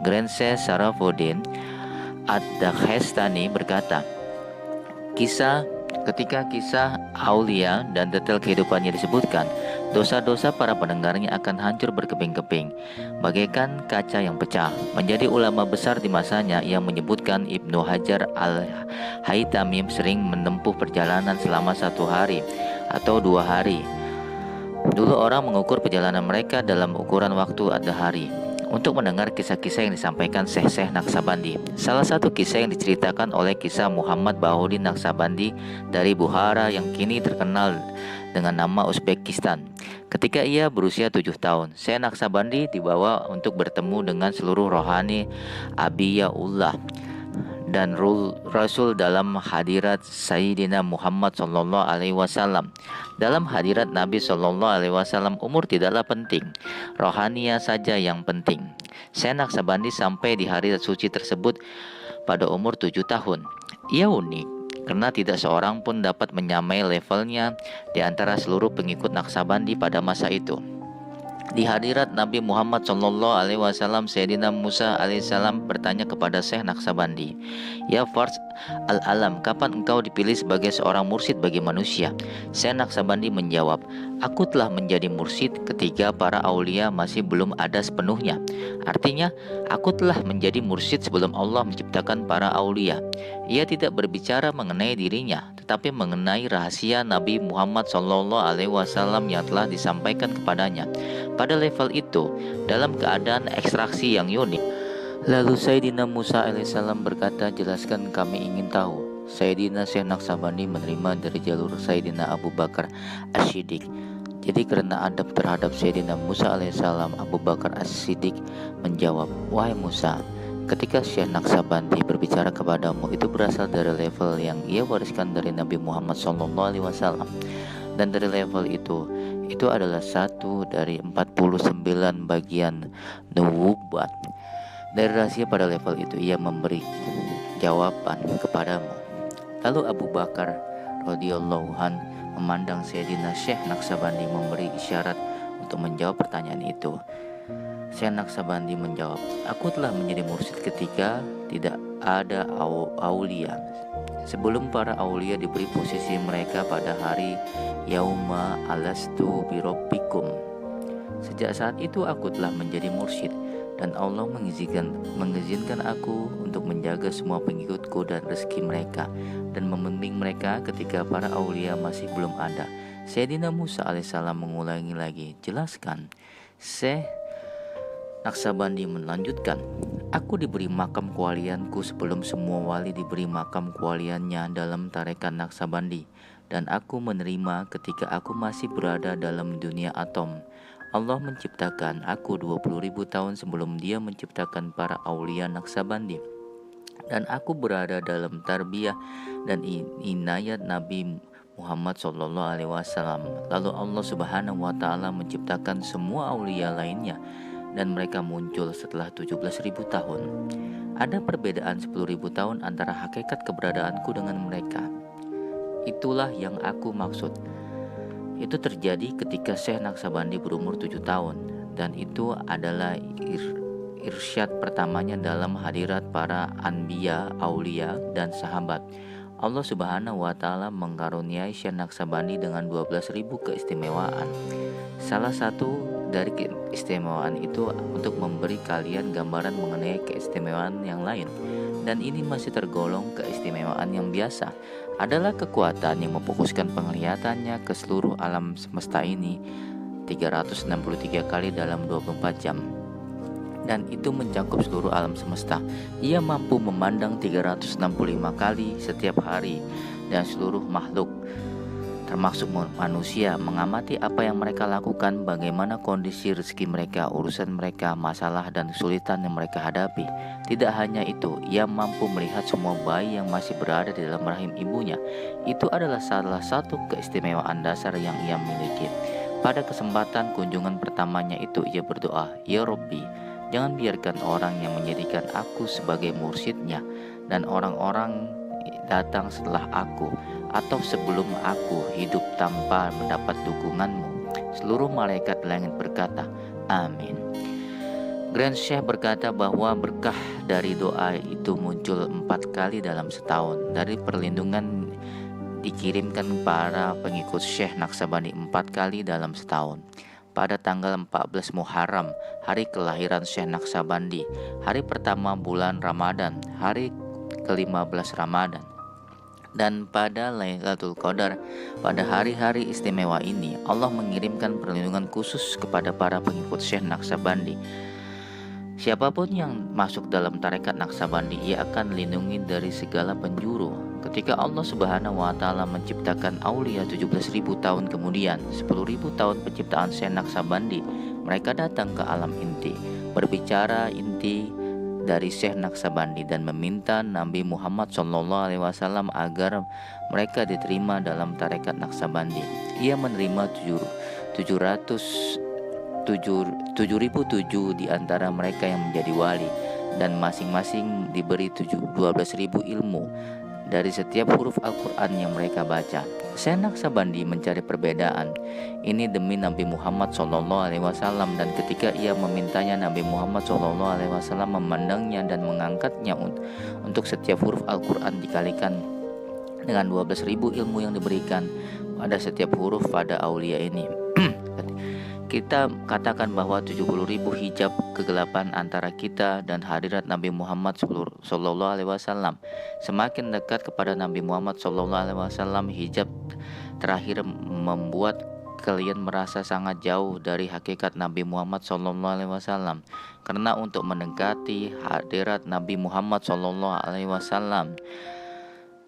Grense Sarafuddin Ad-Daghestani berkata, ketika kisah Aulia dan detail kehidupannya disebutkan, dosa-dosa para pendengarnya akan hancur berkeping-keping, bagaikan kaca yang pecah. Menjadi ulama besar di masanya, yang menyebutkan Ibnu Hajar al-Haytami sering menempuh perjalanan selama 1 hari atau 2 hari. Dulu orang mengukur perjalanan mereka dalam ukuran waktu ada hari, untuk mendengar kisah-kisah yang disampaikan Syekh Naksabandi. Salah satu kisah yang diceritakan oleh kisah Muhammad Bahuddin Naksabandi dari Bukhara yang kini terkenal dengan nama Uzbekistan. Ketika ia berusia 7 tahun, Syekh Naksabandi dibawa untuk bertemu dengan seluruh rohani Abiyaullah dan Rasul dalam hadirat Sayyidina Muhammad SAW. Dalam hadirat Nabi SAW, umur tidaklah penting, rohania saja yang penting. Syekh Naksabandi sampai di hari suci tersebut pada umur 7 tahun. Ia unik karena tidak seorang pun dapat menyamai levelnya di antara seluruh pengikut Naksabandi pada masa itu. Di hadirat Nabi Muhammad SAW, Sayyidina Musa alaihissalam bertanya kepada Syekh Naksabandi, "Ya Fars al-Alam, kapan engkau dipilih sebagai seorang mursyid bagi manusia?" Syekh Naksabandi menjawab, "Aku telah menjadi mursyid ketika para aulia masih belum ada sepenuhnya." Artinya, aku telah menjadi mursyid sebelum Allah menciptakan para aulia. Ia tidak berbicara mengenai dirinya, tetapi mengenai rahasia Nabi Muhammad SAW yang telah disampaikan kepadanya. Pada level itu, dalam keadaan ekstraksi yang unik. Lalu Sayyidina Musa alaihissalam berkata, "Jelaskan, kami ingin tahu." Sayyidina Syekh Naksabandi menerima dari jalur Sayyidina Abu Bakar As-Siddiq. Jadi karena adab terhadap Sayyidina Musa alaihissalam, Abu Bakar As-Siddiq menjawab, "Wahai Musa, ketika Syekh Naksabandi berbicara kepadamu, itu berasal dari level yang ia wariskan dari Nabi Muhammad SAW. Dan dari level itu adalah satu dari 49 bagian nubuat. Dari rahasia pada level itu, ia memberi jawaban kepadamu." Lalu Abu Bakar radhiyallahu an memandang Sayyidina Syekh Naksabandi memberi isyarat untuk menjawab pertanyaan itu. Syekh Naksabandi menjawab, "Aku telah menjadi mursyid ketika tidak ada aulia, sebelum para aulia diberi posisi mereka pada hari Yauma alastu birabbikum. Sejak saat itu aku telah menjadi mursyid, dan Allah mengizinkan aku untuk menjaga semua pengikutku dan rezeki mereka, dan membimbing mereka ketika para aulia masih belum ada." Sayyidina Musa alaihissalam mengulangi lagi, "Jelaskan." Syekh Naksabandi melanjutkan, "Aku diberi makam kewalianku sebelum semua wali diberi makam kewaliannya dalam tarekat Naksabandi, dan aku menerima ketika aku masih berada dalam dunia atom. Allah menciptakan aku 20.000 tahun sebelum Dia menciptakan para aulia Naksabandi, dan aku berada dalam tarbiyah dan inayat Nabi Muhammad SAW. Lalu Allah Subhanahu wa Ta'ala menciptakan semua aulia lainnya, dan mereka muncul setelah 17.000 tahun. Ada perbedaan 10.000 tahun antara hakikat keberadaanku dengan mereka. Itulah yang aku maksud." Itu terjadi ketika Syekh Naksabandi berumur 7 tahun, dan itu adalah irsyad pertamanya dalam hadirat para anbiya, aulia, dan sahabat. Allah Subhanahu wa Ta'ala mengkaruniai Syekh Naksabandi dengan 12.000 keistimewaan. Salah satu dari keistimewaan itu untuk memberi kalian gambaran mengenai keistimewaan yang lain, dan ini masih tergolong keistimewaan yang biasa, adalah kekuatan yang memfokuskan penglihatannya ke seluruh alam semesta ini 363 kali dalam 24 jam. Dan itu mencakup seluruh alam semesta. Ia mampu memandang 365 kali setiap hari, dan seluruh makhluk termasuk manusia, mengamati apa yang mereka lakukan, bagaimana kondisi rezeki mereka, urusan mereka, masalah dan kesulitan yang mereka hadapi. Tidak hanya itu, ia mampu melihat semua bayi yang masih berada di dalam rahim ibunya. Itu adalah salah satu keistimewaan dasar yang ia miliki. Pada kesempatan kunjungan pertamanya itu, ia berdoa, "Ya Rabbi, jangan biarkan orang yang menjadikan aku sebagai mursyidnya dan orang-orang datang setelah aku atau sebelum aku hidup tanpa mendapat dukunganmu." Seluruh malaikat langit berkata, "Amin." Grand Syekh berkata bahwa berkah dari doa itu muncul 4 kali dalam setahun. Dari perlindungan dikirimkan para pengikut Syekh Naksabandi 4 kali dalam setahun. Pada tanggal 14 Muharram, hari kelahiran Syekh Naksabandi, hari pertama bulan Ramadan, hari ke-15 Ramadan. Dan pada Lailatul Qadar, pada hari-hari istimewa ini, Allah mengirimkan perlindungan khusus kepada para pengikut Syekh Naksabandi. Siapapun yang masuk dalam tarekat Naksabandi, ia akan dilindungi dari segala penjuru. Ketika Allah Subhanahu wa Ta'ala menciptakan aulia 17.000 tahun kemudian, 10.000 tahun penciptaan Syekh Naksabandi, mereka datang ke alam inti, berbicara inti dari Syekh Naksabandi dan meminta Nabi Muhammad SAW agar mereka diterima dalam tarekat Naksabandi. Ia menerima 7.007 di antara mereka yang menjadi wali, dan masing-masing diberi 12.000 ilmu dari setiap huruf Al-Quran yang mereka baca. Syekh Naksabandi mencari perbedaan ini demi Nabi Muhammad SAW, dan ketika ia memintanya, Nabi Muhammad SAW memandangnya dan mengangkatnya untuk setiap huruf Al-Quran dikalikan dengan 12.000 ilmu yang diberikan pada setiap huruf pada aulia ini. Kita katakan bahwa 70.000 hijab kegelapan antara kita dan hadirat Nabi Muhammad SAW. Semakin dekat kepada Nabi Muhammad SAW, hijab terakhir membuat kalian merasa sangat jauh dari hakikat Nabi Muhammad SAW. Karena untuk mendekati hadirat Nabi Muhammad SAW,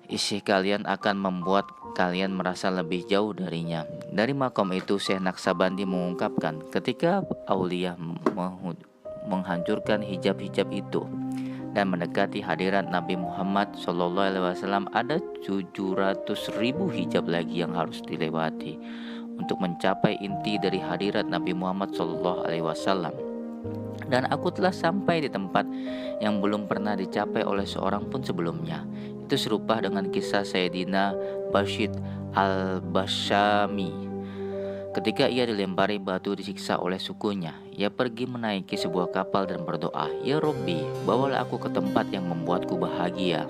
isi kalian akan membuat kalian merasa lebih jauh darinya. Dari makom itu, Syekh Naksabandi mengungkapkan, ketika aulia menghancurkan hijab-hijab itu dan mendekati hadirat Nabi Muhammad SAW, ada 700.000 hijab lagi yang harus dilewati untuk mencapai inti dari hadirat Nabi Muhammad SAW. Dan aku telah sampai di tempat yang belum pernah dicapai oleh seorang pun sebelumnya. Itu serupa dengan kisah Sayyidina Bashid al-Bashami. Ketika ia dilempari batu disiksa oleh sukunya, ia pergi menaiki sebuah kapal dan berdoa, "Ya Robbi, bawalah aku ke tempat yang membuatku bahagia."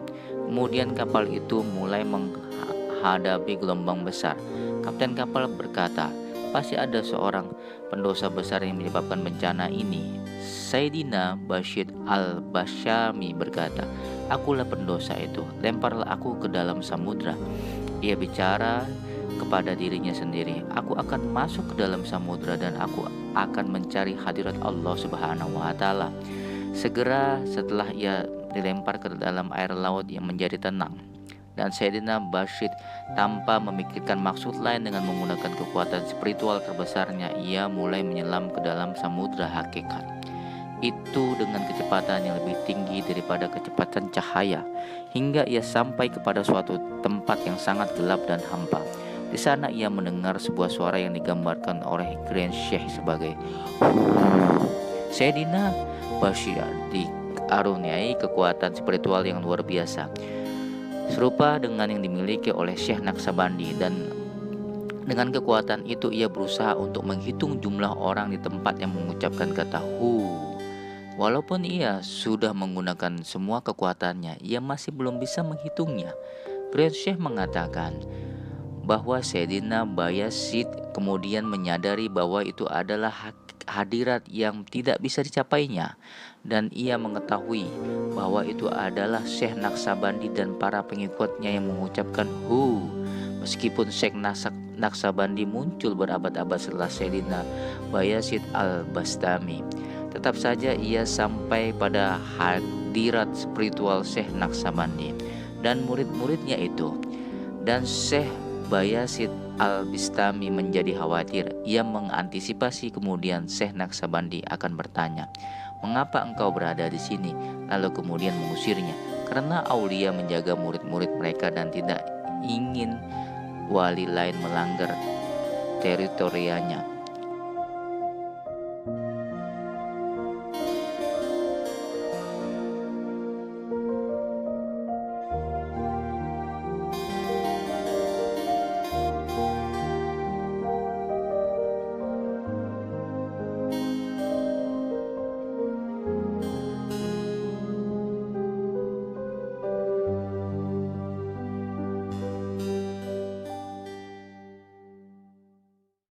Kemudian kapal itu mulai menghadapi gelombang besar. Kapten kapal berkata, "Pasti ada seorang pendosa besar yang menyebabkan bencana ini." Sayyidina Bashid al-Bashami berkata, "Akulah pendosa itu, lemparlah aku ke dalam samudra." Ia bicara kepada dirinya sendiri, "Aku akan masuk ke dalam samudra dan aku akan mencari hadirat Allah Subhanahu wa Ta'ala." Segera setelah ia dilempar ke dalam air laut yang menjadi tenang, dan Sayyidina Bashid tanpa memikirkan maksud lain dengan menggunakan kekuatan spiritual terbesarnya, ia mulai menyelam ke dalam samudra hakikat itu dengan kecepatan yang lebih tinggi daripada kecepatan cahaya, hingga ia sampai kepada suatu tempat yang sangat gelap dan hampa. Di sana ia mendengar sebuah suara yang digambarkan oleh Grand Syekh sebagai Sayyidina Bashir dikaruniai kekuatan spiritual yang luar biasa, serupa dengan yang dimiliki oleh Syekh Naksabandi, dan dengan kekuatan itu ia berusaha untuk menghitung jumlah orang di tempat yang mengucapkan kata hu. Walaupun ia sudah menggunakan semua kekuatannya, ia masih belum bisa menghitungnya. Grand Syekh mengatakan bahwa Sayyidina Bayazid kemudian menyadari bahwa itu adalah hadirat yang tidak bisa dicapainya, dan ia mengetahui bahwa itu adalah Syekh Naksabandi dan para pengikutnya yang mengucapkan hu. Meskipun Syekh Naksabandi muncul berabad-abad setelah Sayyidina Bayazid al-Bastami, tetap saja ia sampai pada hadirat spiritual Syekh Naksabandi dan murid-muridnya itu. Dan Syekh Bayazid al-Bastami menjadi khawatir. Ia mengantisipasi kemudian Syekh Naksabandi akan bertanya, "Mengapa engkau berada di sini?" Lalu kemudian mengusirnya. Karena aulia menjaga murid-murid mereka dan tidak ingin wali lain melanggar teritorianya.